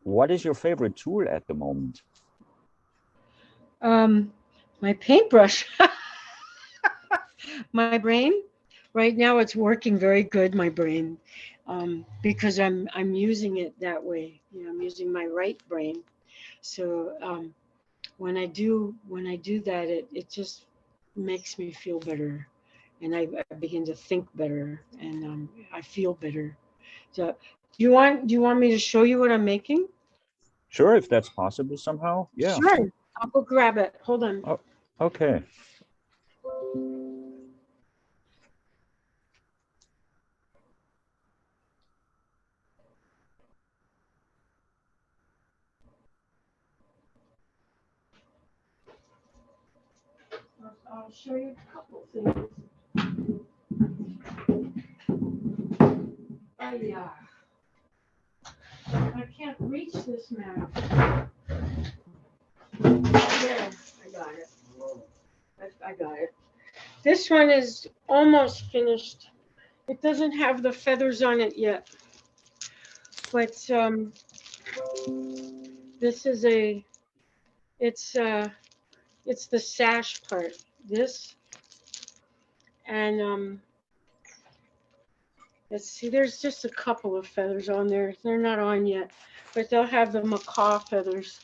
What is your favorite tool at the moment? My paintbrush. My brain. Right now, it's working very good. My brain, because I'm using it that way. You know, I'm using my right brain. So when I do that, it just makes me feel better, and I begin to think better, and I feel better. So do you want me to show you what I'm making? Sure, if that's possible somehow. Yeah. Sure. I'll go grab it. Hold on. Oh, okay. I'll show you a couple things. Oh yeah. I can't reach this map. There, I got it. I got it. This one is almost finished. It doesn't have the feathers on it yet, but this is it's the sash part. This and let's see. There's just a couple of feathers on there. They're not on yet, but they'll have the macaw feathers.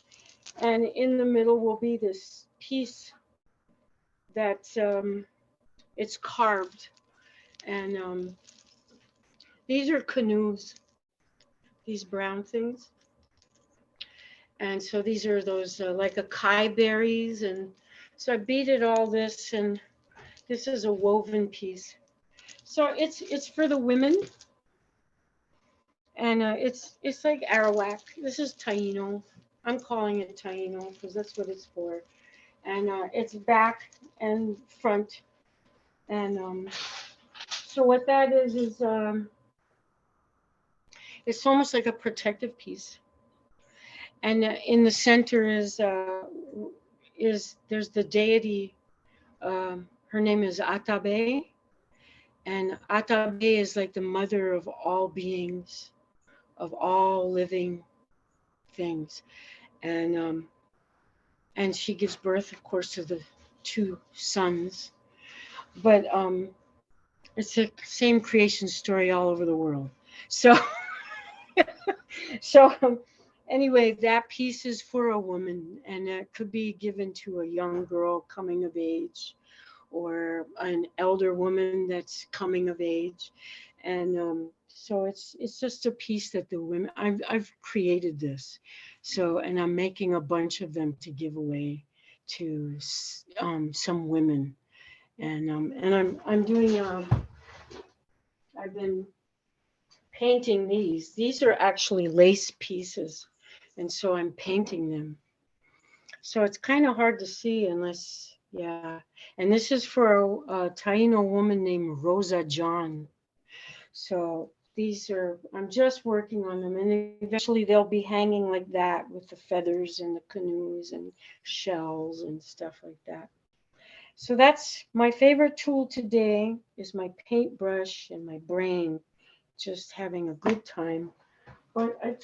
And in the middle will be this piece that it's carved. And these are canoes, these brown things. And so these are those like acai berries. And so I beaded all this, and this is a woven piece. So it's for the women, and it's like arawak. This is Taíno. I'm calling it Taíno because that's what it's for. And it's back and front. And so what that is it's almost like a protective piece. And in the center is there's the deity. Her name is Atabe, and Atabe is like the mother of all beings, of all living things, and she gives birth, of course, to the two sons. But it's the same creation story all over the world. So, so anyway, that piece is for a woman, and it could be given to a young girl coming of age, or an elder woman that's coming of age, and so it's just a piece that the women I've created this, so and I'm making a bunch of them to give away to some women, and I'm doing I've been painting these. These are actually lace pieces, and so I'm painting them. So it's kind of hard to see unless, yeah. And this is for a Taino woman named Rosa John. So these are, I'm just working on them, and eventually they'll be hanging like that with the feathers and the canoes and shells and stuff like that. So that's my favorite tool today is my paintbrush and my brain, just having a good time. But I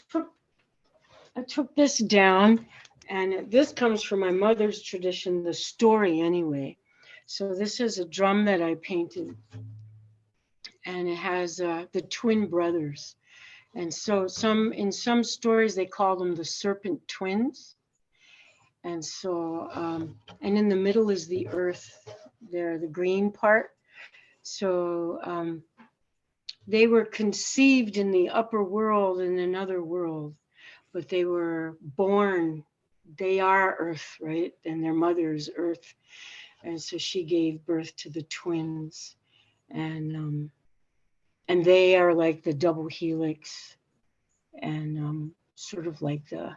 took this down, and this comes from my mother's tradition, the story anyway. So this is a drum that I painted, and it has the twin brothers. And so in some stories they call them the serpent twins. And so and in the middle is the earth there, the green part. So they were conceived in the upper world in another world, but they were born, they are earth, right? And their mother is earth. And so she gave birth to the twins. And they are like the double helix, and sort of like the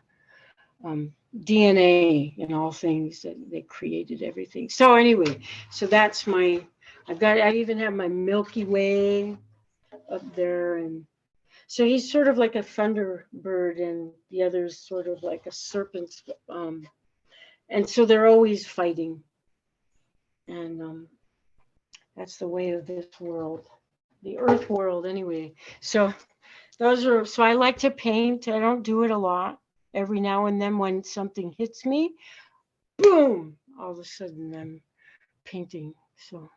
DNA in all things, that they created everything. So anyway, so that's I even have my Milky Way up there, and so he's sort of like a thunderbird, and the other's sort of like a serpent. And so they're always fighting, and that's the way of this world, the Earth world, anyway. So I like to paint. I don't do it a lot, every now and then when something hits me, boom, all of a sudden I'm painting. So